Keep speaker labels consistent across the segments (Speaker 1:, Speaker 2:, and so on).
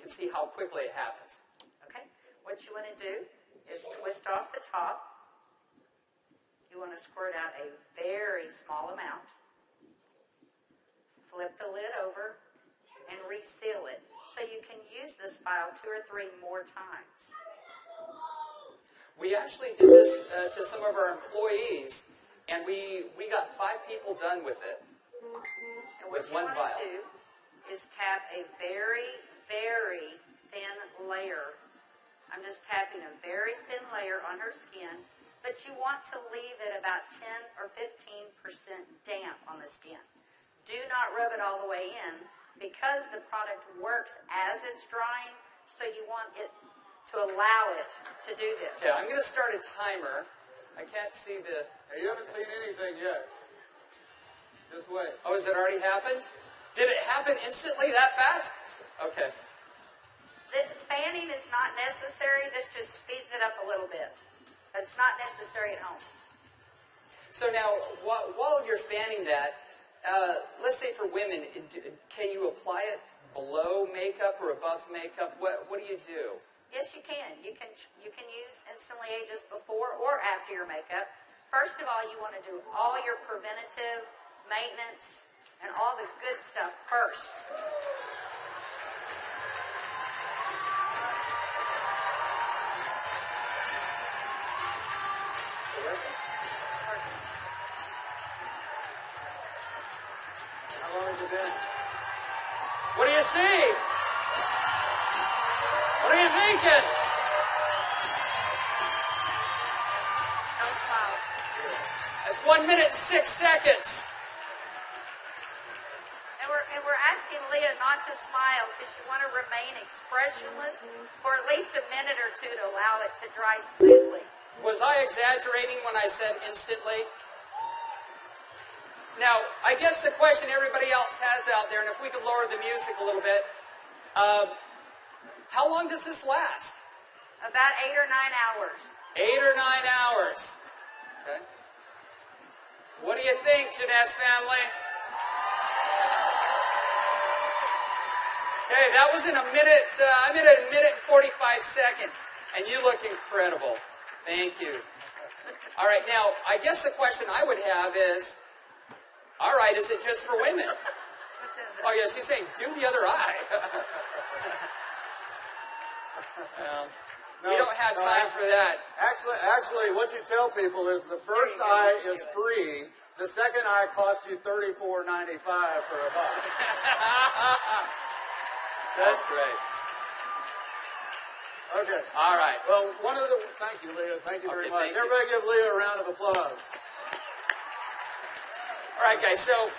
Speaker 1: can see how quickly it happens.
Speaker 2: Okay, what you want to do is twist off the top. You want to squirt out a very small amount. Flip the lid over and reseal it so you can use this file 2 or 3 more times.
Speaker 1: We actually did this to some of our employees, and we got 5 people done with it.
Speaker 2: And what you want to do is tap a very, very thin layer. I'm just tapping a very thin layer on her skin, but you want to leave it about 10 or 15% damp on the skin. Do not rub it all the way in because the product works as it's drying, so you want it to allow it to do this.
Speaker 1: Okay, I'm going to start a timer. I can't see the...
Speaker 3: Hey, you haven't seen anything yet. Just wait.
Speaker 1: Oh, has it already happened? Did it happen instantly that fast? Okay.
Speaker 2: The fanning is not necessary. This just speeds it up a little bit. It's not necessary at home.
Speaker 1: So now, while you're fanning that, let's say for women, can you apply it below makeup or above makeup? What do you do?
Speaker 2: Yes, you can. You can use Instantly Ageless before or after your makeup. First of all, you want to do all your preventative maintenance and all the good stuff first.
Speaker 3: How long has it been?
Speaker 1: What do you see? What are you thinking?
Speaker 2: Don't smile.
Speaker 1: That's 1 minute and 6 seconds.
Speaker 2: And we're asking Leah not to smile because you want to remain expressionless for at least a minute or 2 to allow it to dry smoothly.
Speaker 1: Was I exaggerating when I said instantly? Now, I guess the question everybody else has out there, and if we could lower the music a little bit, how long does this last?
Speaker 2: About 8 or 9 hours.
Speaker 1: 8 or 9 hours. Okay. What do you think, Jeunesse family? Okay, that was in a minute. I'm at a minute and 45 seconds, and you look incredible. Thank you. All right, now, I guess the question I would have is, all right, is it just for women? Oh, yeah, she's saying, do the other eye. We don't have time for that.
Speaker 3: Actually, what you tell people is the first eye is free. The second eye costs you $34.95 for a buck.
Speaker 1: That's great.
Speaker 3: Okay.
Speaker 1: All right.
Speaker 3: Well, thank you, Leah. Thank you very much.
Speaker 1: Thank you.
Speaker 3: Everybody give Leah a round of applause.
Speaker 1: All right, guys, so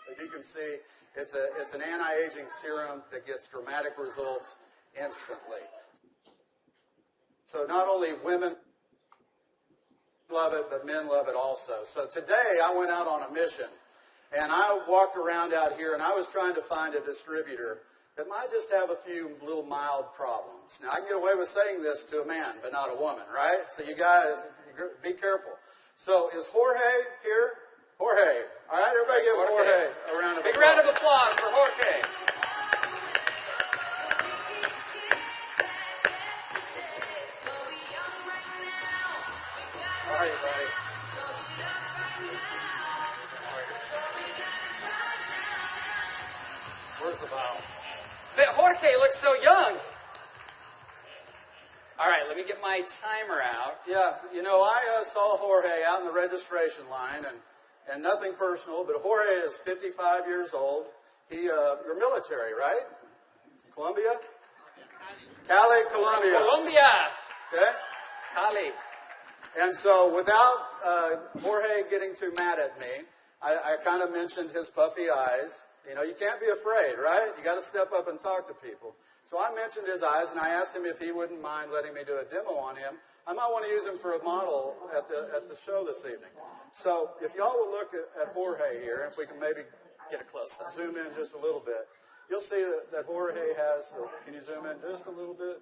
Speaker 3: as you can see, it's an anti-aging serum that gets dramatic results instantly. So not only women love it, but men love it also. So today I went out on a mission, and I walked around out here, and I was trying to find a distributor that might just have a few little mild problems. Now, I can get away with saying this to a man, but not a woman, right? So you guys, be careful. So is Jorge here? Jorge. All right, everybody give Jorge a round of applause.
Speaker 1: big round of applause for Jorge.
Speaker 3: How are you, buddy? Where's the bottle?
Speaker 1: But Jorge looks so young. All right, let me get my timer out.
Speaker 3: Yeah, you know, I saw Jorge out in the registration line, and nothing personal, but Jorge is 55 years old. You're military, right? Colombia? Cali, Colombia.
Speaker 1: Colombia.
Speaker 3: Okay?
Speaker 1: Cali.
Speaker 3: And so without Jorge getting too mad at me, I kind of mentioned his puffy eyes. You know, you can't be afraid, right? You got to step up and talk to people. So I mentioned his eyes, and I asked him if he wouldn't mind letting me do a demo on him. I might want to use him for a model at the show this evening. So if y'all will look at Jorge here, if we can maybe
Speaker 1: Get a close-up.
Speaker 3: zoom in just a little bit. you'll see that Jorge has, can you zoom in just a little bit?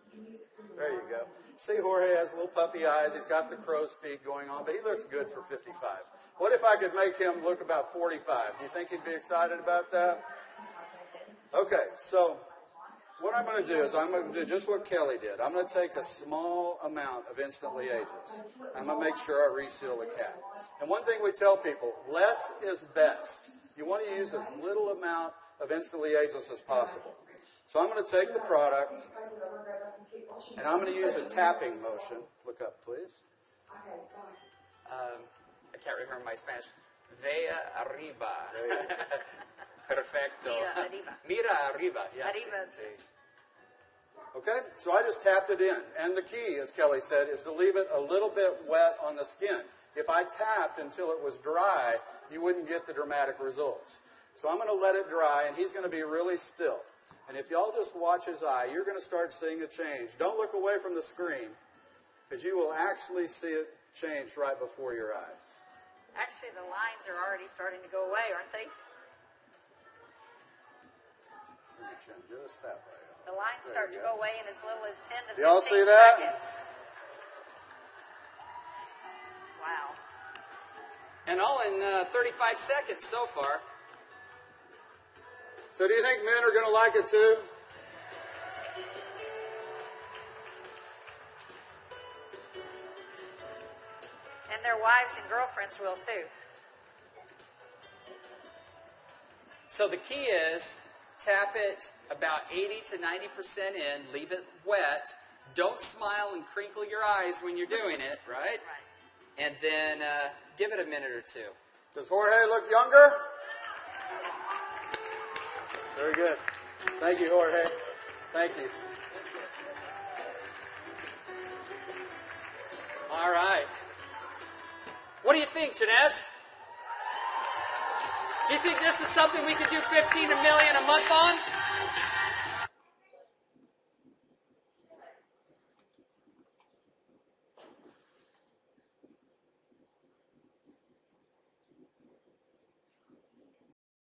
Speaker 3: There you go. See, Jorge has little puffy eyes. He's got the crow's feet going on, but he looks good for 55. What if I could make him look about 45? Do you think he'd be excited about that? Okay, so what I'm going to do is I'm going to do just what Kelly did. I'm going to take a small amount of Instantly Ageless. I'm going to make sure I reseal the cap. And one thing we tell people, less is best. You want to use as little amount of Instantly Ageless as possible. So I'm going to take the product, and I'm going to use a tapping motion. Look up, please.
Speaker 1: I can't remember my Spanish. Vea arriba. Perfecto.
Speaker 2: Mira arriba.
Speaker 1: Mira arriba. Yeah,
Speaker 2: Arriba.
Speaker 3: Okay, so I just tapped it in. And the key, as Kelly said, is to leave it a little bit wet on the skin. If I tapped until it was dry, you wouldn't get the dramatic results. So I'm going to let it dry, and he's going to be really still. And if y'all just watch his eye, you're going to start seeing a change. Don't look away from the screen, because you will actually see it change right before your eyes.
Speaker 2: Actually, the lines are already starting to go away, aren't they?
Speaker 3: Just that way.
Speaker 2: The lines start to go away in as little as 10 to 15
Speaker 3: Y'all see that?
Speaker 2: seconds. Wow.
Speaker 1: And all in 35 seconds so far.
Speaker 3: So do you think men are going to like it too?
Speaker 2: And their wives and girlfriends will too.
Speaker 1: So the key is tap it about 80 to 90% in, leave it wet. Don't smile and crinkle your eyes when you're doing it, right?
Speaker 2: Right.
Speaker 1: And then give it a minute or two.
Speaker 3: Does Jorge look younger? Very good. Thank you, Jorge. Thank you.
Speaker 1: All right. What do you think, Jeunesse? Do you think this is something we could do 15 million a month on?